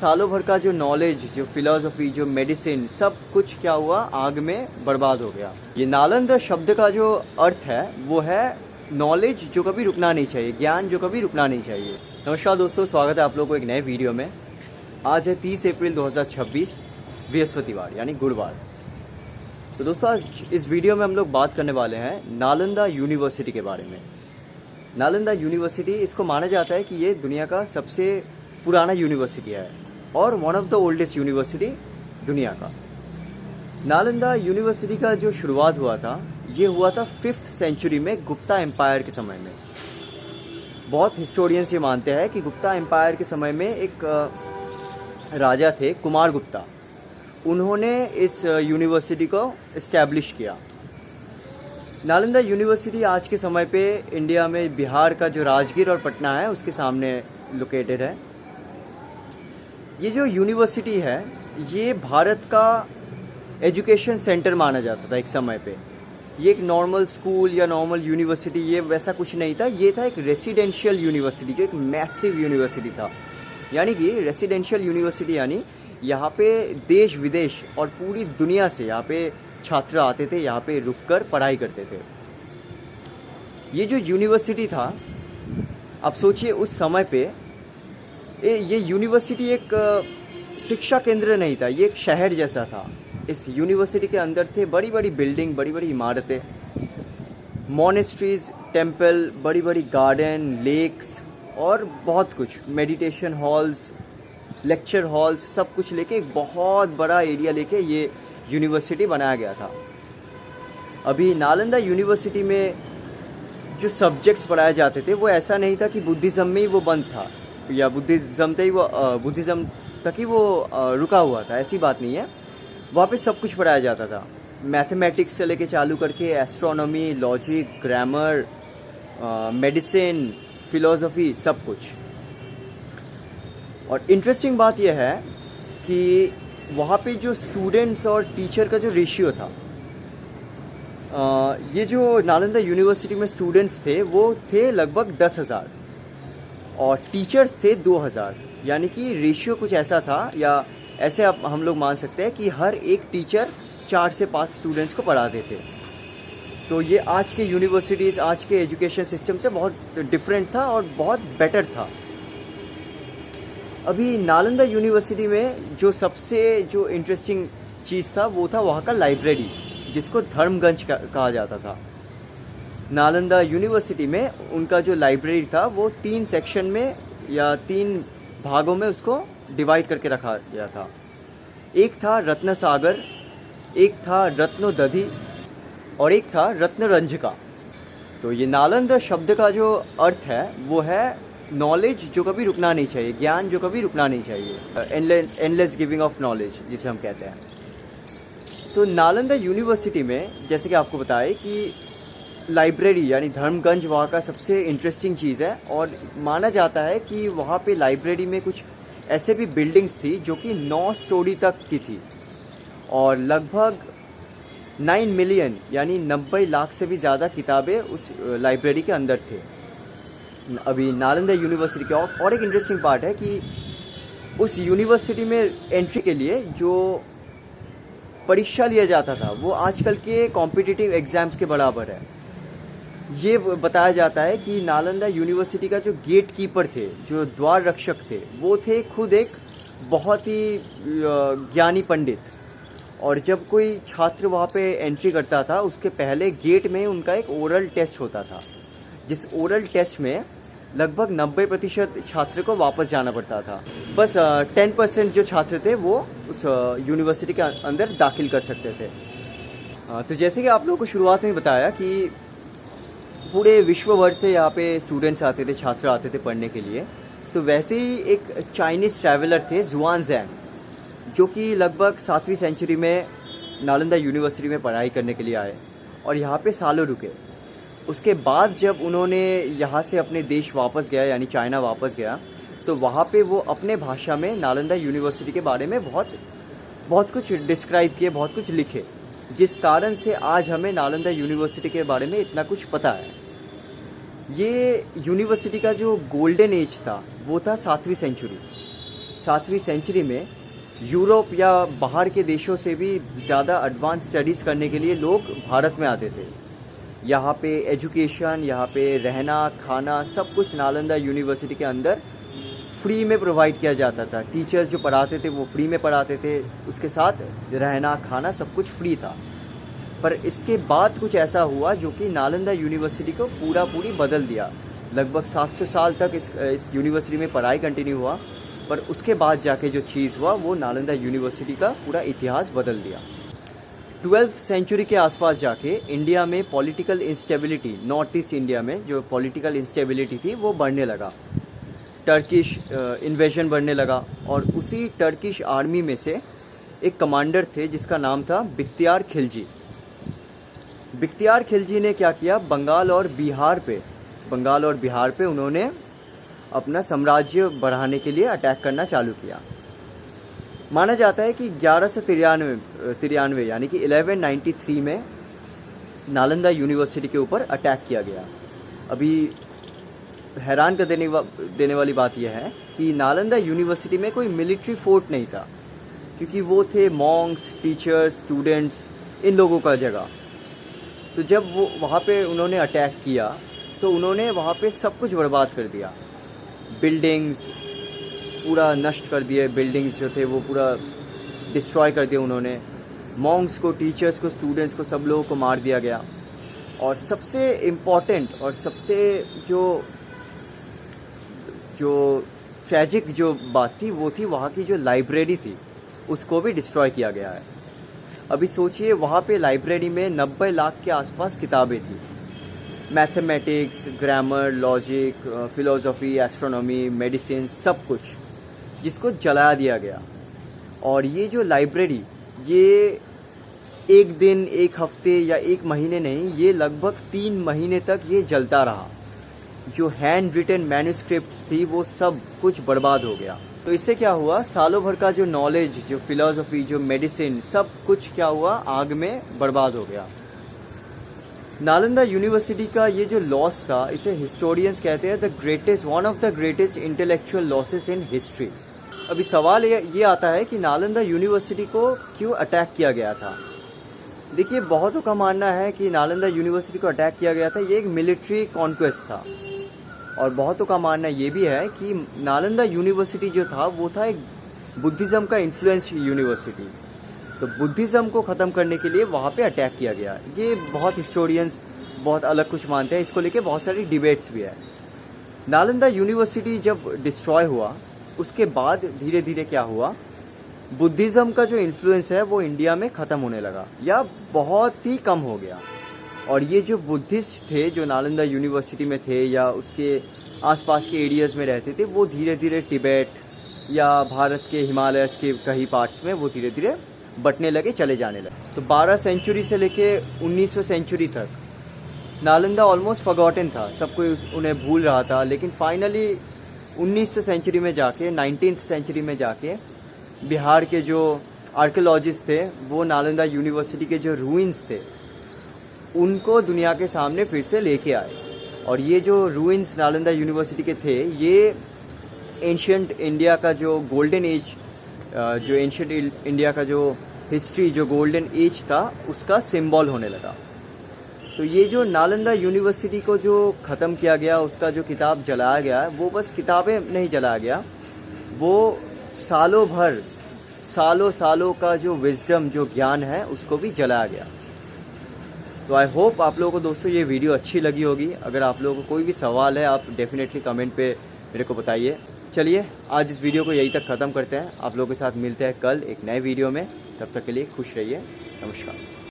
सालों भर का जो नॉलेज, जो फिलॉसफी, जो मेडिसिन, सब कुछ क्या हुआ, आग में बर्बाद हो गया। ये नालंदा शब्द का जो अर्थ है वो है नॉलेज जो कभी रुकना नहीं चाहिए, ज्ञान जो कभी रुकना नहीं चाहिए। नमस्कार दोस्तों, स्वागत है आप लोगों को एक नए वीडियो में। आज है 30 अप्रैल 2026, बृहस्पतिवार यानी गुरुवार। तो दोस्तों आज इस वीडियो में हम लोग बात करने वाले हैं नालंदा यूनिवर्सिटी के बारे में। नालंदा यूनिवर्सिटी, इसको माना जाता है कि ये दुनिया का सबसे पुराना यूनिवर्सिटी है और one of the oldest university दुनिया का। नालंदा यूनिवर्सिटी का जो शुरुआत हुआ था, ये हुआ था 5th सेंचुरी में, गुप्ता एम्पायर के समय में। बहुत हिस्टोरियंस ये मानते हैं कि गुप्ता एम्पायर के समय में एक राजा थे, कुमार गुप्ता। उन्होंने इस यूनिवर्सिटी को इस्टेब्लिश किया। नालंदा यूनिवर्सिटी आज के समय पे इंडिया में बिहार का जो राजगीर और पटना है उसके सामने लोकेटेड है। ये जो यूनिवर्सिटी है ये भारत का एजुकेशन सेंटर माना जाता था एक समय पे। ये एक नॉर्मल स्कूल या नॉर्मल यूनिवर्सिटी, ये वैसा कुछ नहीं था। ये था एक रेसिडेंशियल यूनिवर्सिटी, जो एक मैसिव यूनिवर्सिटी था। यानी कि रेसिडेंशियल यूनिवर्सिटी यानी यहाँ पे देश विदेश और पूरी दुनिया से यहाँ पे छात्र आते थे, यहाँ पे रुककर पढ़ाई करते थे। ये जो यूनिवर्सिटी था, आप सोचिए उस समय पे ये यूनिवर्सिटी एक शिक्षा केंद्र नहीं था, ये एक शहर जैसा था। इस यूनिवर्सिटी के अंदर थे बड़ी बड़ी बिल्डिंग, बड़ी बड़ी इमारतें, मॉनेस्ट्रीज, टेम्पल, बड़ी बड़ी गार्डन, लेक्स और बहुत कुछ, मेडिटेशन हॉल्स, लेक्चर हॉल्स, सब कुछ लेके एक बहुत बड़ा एरिया लेके ये यूनिवर्सिटी बनाया गया था। अभी नालंदा यूनिवर्सिटी में जो सब्जेक्ट्स पढ़ाए जाते थे वो ऐसा नहीं था कि बुद्धिज़्म में ही वो बंद था या बुद्धिज़्म तक ही वो रुका हुआ था। ऐसी बात नहीं है, वहाँ पे सब कुछ पढ़ाया जाता था। मैथमेटिक्स से लेके चालू करके astronomy, logic, grammar, medicine, philosophy, सब कुछ। और इंटरेस्टिंग बात यह है कि वहाँ पे जो स्टूडेंट्स और टीचर का जो रेशियो था, ये जो नालंदा यूनिवर्सिटी में स्टूडेंट्स थे वो थे लगभग 10,000 और टीचर्स थे 2,000। यानी कि रेशियो कुछ ऐसा था, या ऐसे आप हम लोग मान सकते हैं कि हर एक टीचर 4 से 5 स्टूडेंट्स को पढ़ाते थे। तो ये आज के यूनिवर्सिटीज़, आज के एजुकेशन सिस्टम से बहुत डिफरेंट था और बहुत बेटर था। अभी नालंदा यूनिवर्सिटी में जो इंटरेस्टिंग चीज़ था वो था वहाँ का लाइब्रेरी, जिसको धर्मगंज कहा जाता था। नालंदा यूनिवर्सिटी में उनका जो लाइब्रेरी था वो 3 सेक्शन में या 3 भागों में उसको डिवाइड करके रखा गया था। एक था रत्न सागर, एक था रत्नोदधि और एक था रत्नरंजका। तो ये नालंदा शब्द का जो अर्थ है वो है नॉलेज जो कभी रुकना नहीं चाहिए, ज्ञान जो कभी रुकना नहीं चाहिए, एंडलेस गिविंग ऑफ नॉलेज जिसे हम कहते हैं। तो नालंदा यूनिवर्सिटी में जैसे कि आपको बताया कि लाइब्रेरी यानी धर्मगंज वहाँ का सबसे इंटरेस्टिंग चीज़ है। और माना जाता है कि वहाँ पे लाइब्रेरी में कुछ ऐसे भी बिल्डिंग्स थी जो कि 9 स्टोरी तक की थी और लगभग 9 मिलियन यानी 90 लाख से भी ज़्यादा किताबें उस लाइब्रेरी के अंदर थे। अभी नालंदा यूनिवर्सिटी का और एक इंटरेस्टिंग पार्ट है कि उस यूनिवर्सिटी में एंट्री के लिए जो परीक्षा लिया जाता था वो आजकल के कॉम्पिटिटिव एग्जाम्स के बराबर है। ये बताया जाता है कि नालंदा यूनिवर्सिटी का जो गेट कीपर थे, जो द्वार रक्षक थे, वो थे खुद एक बहुत ही ज्ञानी पंडित। और जब कोई छात्र वहाँ पे एंट्री करता था उसके पहले गेट में उनका एक ओरल टेस्ट होता था, जिस ओरल टेस्ट में लगभग 90% छात्र को वापस जाना पड़ता था। बस 10% जो छात्र थे वो उस यूनिवर्सिटी के अंदर दाखिल कर सकते थे। तो जैसे कि आप लोगों को शुरुआत में बताया कि पूरे विश्व भर से यहाँ पे स्टूडेंट्स आते थे, छात्र आते थे पढ़ने के लिए। तो वैसे ही एक चाइनीज़ ट्रैवलर थे जुआनजैंग, जो कि लगभग 7वीं सेंचुरी में नालंदा यूनिवर्सिटी में पढ़ाई करने के लिए आए और यहाँ पे सालों रुके। उसके बाद जब उन्होंने यहाँ से अपने देश वापस गया यानी चाइना वापस गया, तो वहाँ पे वो अपने भाषा में नालंदा यूनिवर्सिटी के बारे में बहुत कुछ डिस्क्राइब किए, बहुत कुछ लिखे, जिस कारण से आज हमें नालंदा यूनिवर्सिटी के बारे में इतना कुछ पता है। ये यूनिवर्सिटी का जो गोल्डन एज था वो था 7वीं सेंचुरी। 7वीं सेंचुरी में यूरोप या बाहर के देशों से भी ज़्यादा एडवांस स्टडीज़ करने के लिए लोग भारत में आते थे। यहाँ पे एजुकेशन, यहाँ पे रहना खाना सब कुछ नालंदा यूनिवर्सिटी के अंदर फ्री में प्रोवाइड किया जाता था। टीचर्स जो पढ़ाते थे वो फ्री में पढ़ाते थे, उसके साथ रहना खाना सब कुछ फ्री था। पर इसके बाद कुछ ऐसा हुआ जो कि नालंदा यूनिवर्सिटी को पूरी बदल दिया। लगभग 700 साल तक इस यूनिवर्सिटी में पढ़ाई कंटिन्यू हुआ, पर उसके बाद जाके जो चीज़ हुआ वो नालंदा यूनिवर्सिटी का पूरा इतिहास बदल दिया। 12th सेंचुरी के आसपास जाके इंडिया में political instability, north east India में जो पॉलिटिकल इंस्टेबिलिटी थी वो बढ़ने लगा। टर्किश इन्वेजन बढ़ने लगा और उसी टर्किश आर्मी में से एक कमांडर थे जिसका नाम था बख्तियार खिलजी। बख्तियार खिलजी ने क्या किया, बंगाल और बिहार पे उन्होंने अपना साम्राज्य बढ़ाने के लिए अटैक करना चालू किया। माना जाता है कि 1193 यानी कि 1193 में नालंदा यूनिवर्सिटी के ऊपर अटैक किया गया। अभी हैरान कर देने वाली बात यह है कि नालंदा यूनिवर्सिटी में कोई मिलिट्री फोर्ट नहीं था, क्योंकि वो थे मॉन्क्स, टीचर्स, स्टूडेंट्स, इन लोगों का जगह। तो जब वो वहाँ पे उन्होंने अटैक किया तो उन्होंने वहाँ पे सब कुछ बर्बाद कर दिया। बिल्डिंग्स पूरा नष्ट कर दिए, बिल्डिंग्स जो थे वो पूरा डिस्ट्रॉय कर दिए उन्होंने। मॉन्क्स को, टीचर्स को, स्टूडेंट्स को, सब लोगों को मार दिया गया। और सबसे इम्पॉर्टेंट और सबसे जो ट्रैजिक जो बात थी वो थी वहाँ की जो लाइब्रेरी थी, उसको भी डिस्ट्रॉय किया गया है। अभी सोचिए, वहाँ पे लाइब्रेरी में 90 लाख के आसपास किताबें थी, mathematics, grammar, logic, philosophy, astronomy, medicine, सब कुछ, जिसको जला दिया गया। और ये जो लाइब्रेरी, ये एक दिन, एक हफ्ते या एक महीने नहीं, ये लगभग 3 महीने तक ये जलता रहा। जो हैंड रिटन मैन्युस्क्रिप्ट्स थी वो सब कुछ बर्बाद हो गया। तो इससे क्या हुआ, सालों भर का जो नॉलेज, जो फिलोसफी, जो मेडिसिन, सब कुछ क्या हुआ, आग में बर्बाद हो गया। नालंदा यूनिवर्सिटी का ये जो लॉस था, इसे हिस्टोरियंस कहते हैं one of the greatest intellectual losses in history. अभी सवाल ये आता है कि नालंदा यूनिवर्सिटी को क्यों अटैक किया गया था। देखिए, बहुतों का मानना है कि नालंदा यूनिवर्सिटी को अटैक किया गया था, ये एक मिलिट्री कॉन्क्वेस्ट था। और बहुतों का मानना ये भी है कि नालंदा यूनिवर्सिटी जो था वो था एक बुद्धिज़्म का इन्फ्लुएंस यूनिवर्सिटी। तो बुद्धिज़्म को ख़त्म करने के लिए वहाँ पे अटैक किया गया। ये बहुत हिस्टोरियंस बहुत अलग कुछ मानते हैं, इसको लेके बहुत सारी डिबेट्स भी है। नालंदा यूनिवर्सिटी जब डिस्ट्रॉय हुआ, उसके बाद धीरे धीरे क्या हुआ, बुद्धिज़्म का जो इन्फ्लुएंस है वो इंडिया में ख़त्म होने लगा या बहुत ही कम हो गया। और ये जो बुद्धिस्ट थे जो नालंदा यूनिवर्सिटी में थे या उसके आसपास के एरियाज़ में रहते थे, वो धीरे धीरे तिब्बत या भारत के हिमालयस के कई पार्ट्स में वो धीरे धीरे बटने लगे, चले जाने लगे। तो 12 सेंचुरी से लेके 19वीं सेंचुरी तक नालंदा ऑलमोस्ट फॉरगॉटन था, सब कोई उन्हें भूल रहा था। लेकिन फाइनली 19वीं सेंचुरी में जाके, 19th सेंचुरी में जाके बिहार के जो आर्कियोलॉजिस्ट थे वो नालंदा यूनिवर्सिटी के जो रूइंस थे उनको दुनिया के सामने फिर से लेके आए। और ये जो रूइंस नालंदा यूनिवर्सिटी के थे, ये एंशियंट इंडिया का जो गोल्डन एज, जो एंशियंट इंडिया का जो हिस्ट्री, जो गोल्डन एज था, उसका सिंबल होने लगा। तो ये जो नालंदा यूनिवर्सिटी को जो ख़त्म किया गया, उसका जो किताब जलाया गया, वो बस किताबें नहीं जलाया गया, वो सालों का जो विजडम, जो ज्ञान है, उसको भी जलाया गया। तो आई होप आप लोगों को दोस्तों ये वीडियो अच्छी लगी होगी। अगर आप लोगों को कोई भी सवाल है, आप डेफिनेटली कमेंट पे मेरे को बताइए। चलिए, आज इस वीडियो को यहीं तक ख़त्म करते हैं। आप लोगों के साथ मिलते हैं कल एक नए वीडियो में। तब तक के लिए खुश रहिए। नमस्कार।